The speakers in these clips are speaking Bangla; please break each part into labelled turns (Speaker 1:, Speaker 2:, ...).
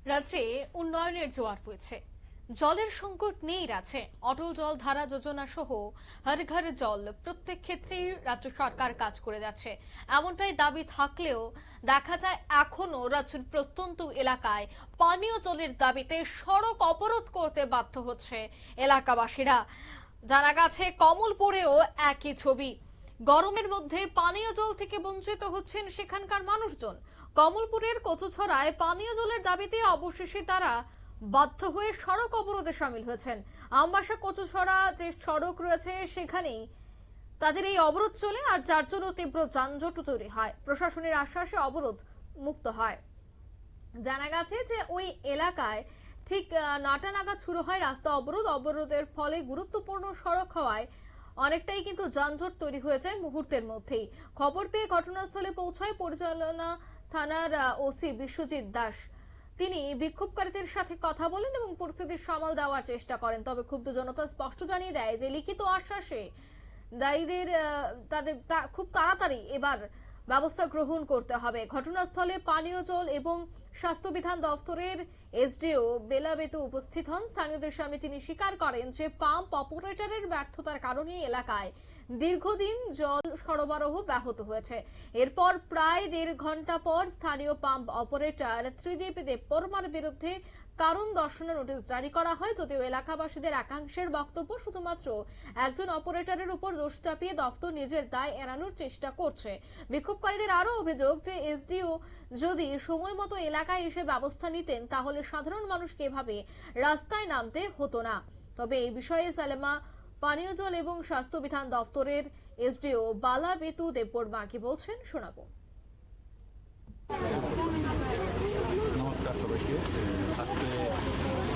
Speaker 1: রাজ্যে উন্নয়নের জোয়ার বইছে। জলের সংকট নেই রাজ্যে। অটল জল ধারা যোজনা সহ হর ঘর জল প্রত্যেক ক্ষেত্রেই রাজ্য সরকার কাজ করে যাচ্ছে, এমনটাই দাবি থাকলেও দেখা যায় এখনো রাজ্যের প্রত্যন্ত এলাকায় পানীয় জলের দাবিতে সড়ক অবরোধ করতে বাধ্য হচ্ছে এলাকাবাসীরা। জানা গেছে কমলপুরেও একই ছবি। গরমের মধ্যে পানীয় জল থেকে বঞ্চিত হচ্ছেন সেখানকার মানুষজন। কমলপুরের কচুছড়ায় পানীয় জলের দাবিতে অবশেষে তারা বাধ্য হয়ে সড়ক অবরোধে সামিল হয়েছেন। আমবাসা কচুছড়া যে সড়ক রয়েছে সেখানেই তাদের এই অবরোধ চলে, আর যার জন্য তীব্র যানজট তৈরি হয়। প্রশাসনের আশ্বাসে অবরোধ মুক্ত হয়। জানা গেছে যে ওই এলাকায় ঠিক 9টা নাগাদ শুরু হয় রাস্তা অবরোধ। অবরোধের ফলে গুরুত্বপূর্ণ সড়ক হওয়ায় অনেকটাই কিন্তু যানজট তৈরি হয়ে যায় মুহূর্তের মধ্যেই। খবর পেয়ে ঘটনাস্থলে পৌঁছায় পরিচালনা থানার ওসি বিশ্বজিৎ দাস। তিনি বিক্ষোভকারীদের সাথে কথা বলেন এবং পরিস্থিতি সামাল দেওয়ার চেষ্টা করেন। তবে ক্ষুব্ধ জনতা স্পষ্ট জানিয়ে দেয় যে লিখিত আশ্বাসে দায়ীদের তাদের খুব তাড়াতাড়ি এবার ব্যবস্থা গ্রহণ করতে হবে। ঘটনাস্থলে পানীয় জল এবং স্বাস্থ্যবিধান দপ্তরের এসডিও বেলা বেতু উপস্থিত হন। স্থানীয়দের সামনে তিনি স্বীকার করেন যে পাম্প অপারেটরের ব্যর্থতার কারণে এলাকায় দীর্ঘদিন জল সরবরাহ ব্যাহত হয়েছে। এরপর প্রায় 1.5 ঘন্টা পর স্থানীয় পাম্প অপারেটর ত্রিদীপ দেববর্মার বিরুদ্ধে কারণ দর্শানোর নোটিশ জারি করা হয়। যদিও এলাকাবাসীদের একাংশের বক্তব্য শুধুমাত্র একজন অপারেটরের উপর দোষ চাপিয়ে দপ্তর নিজের দায় এড়ানোর চেষ্টা করছে। বিক্ষোভকারীদের আরো অভিযোগ যে এসডিও যদি সময় মতো এলাকায় এসে ব্যবস্থা নিতেন তাহলে সাধারণ মানুষকে এভাবে রাস্তায় নামতে হতো না। তবে এই বিষয়ে সালেমা পানীয় জল এবং স্বাস্থ্যবিধান দপ্তরের এসডিও বালা বেতু দেববর্মা কি বলছেন শোনাবো।
Speaker 2: নমস্কার সবাইকে। আজকে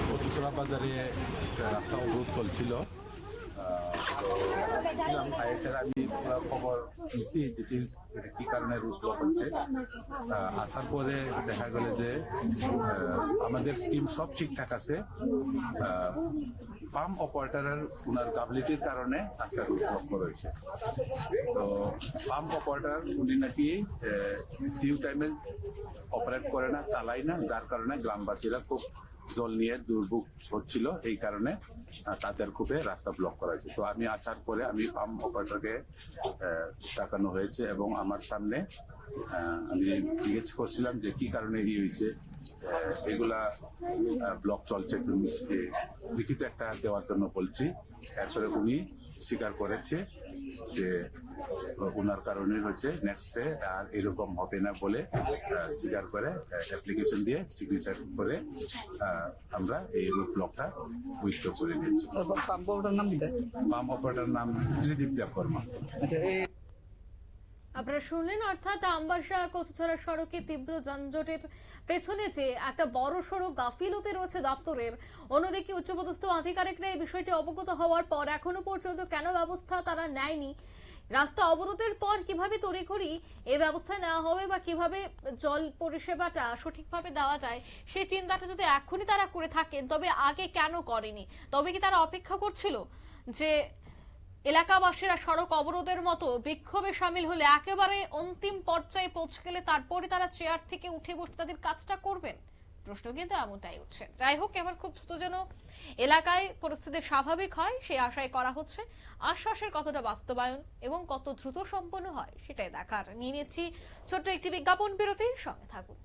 Speaker 2: কচুছড়া বাজারে রাস্তা অবরোধ চলছিল। আমি পুরো খবর নিছি কি কারণে রুট ব্লক হচ্ছে। আসার পরে দেখা গেল যে আমাদের স্কিম সব ঠিকঠাক আছে, পাম্প অপারেটরের উনার গাফিলতির কারণে আজকে রুট ব্লক রয়েছে। তো পাম্প অপারেটর উনি নাকি ডিউ টাইমে অপারেট করে না, চালায় না, যার কারণে গ্রামবাসীরা খুব জল নিয়ে দুর্ভোগ হচ্ছিল। এই কারণে তাদের খুবই রাস্তা ব্লক করা হয়েছে। তো আমি আসার পরে আমি পাম্প অপারেটরকে ডাকানো হয়েছে এবং আমার সামনে আমি জিজ্ঞেস করছিলাম যে কি কারণে এই হয়েছে, এগুলা ব্লক চলছে, লিখিত একটা দেওয়ার জন্য বলছি। এরপরে উনি স্বীকার করেছে যে ওনার কারণে হচ্ছে, নেক্সটে আর এরকম হবে না বলে স্বীকার করে অ্যাপ্লিকেশন দিয়ে সিগনেচার করে আমরা এই রুট ব্লকটা উইথড্র করে নিয়েছি।
Speaker 3: পাম্প অপারেটর নাম কি?
Speaker 2: পাম্প অপারেটর নাম ত্রিদীপ দেববর্মা।
Speaker 3: আচ্ছা,
Speaker 1: আপনারা শুনলেন, অর্থাৎ আমবাসা কচুছড়া সড়কে তীব্র যানজটের পেছনে যে একটা বড় সড়ো গাফিলতি রয়েছে দপ্তরের। অন্যদিকে উচ্চপদস্থ আধিকারিকরা এই বিষয়টি অবগত হওয়ার পর এখনো পর্যন্ত কেন ব্যবস্থা তারা নেয়নি, রাস্তা অবরোধের পর কিভাবে তড়িঘড়ি এই ব্যবস্থা নেওয়া হবে বা কিভাবে জল পরিষেবাটা সঠিকভাবে দেওয়া যায় সেই চিন্তাটা যদি এখনই তারা করে থাকেন তবে আগে কেন করেনি? তবে কি তারা অপেক্ষা করছিল যে এলাকাবাসীরা সড়ক অবরোধের মতো বিক্ষোভে সামিল হলে একেবারে অন্তিম পর্যায়ে পৌঁছে গেলে তারপরে তারা চেয়ার থেকে উঠে বসে তাদের কাজটা করবেন? প্রশ্ন কিন্তু এমনটাই উঠছে। যাই হোক, এবার খুব দ্রুত যেন এলাকায় পরিস্থিতি স্বাভাবিক হয় সেই আশাই করা হচ্ছে। আশ্বাসের কতটা বাস্তবায়ন এবং কত দ্রুত সম্পন্ন হয় সেটাই দেখার। নিয়ে নিচ্ছি ছোট্ট একটি বিজ্ঞাপন বিরতির সঙ্গে থাকুন।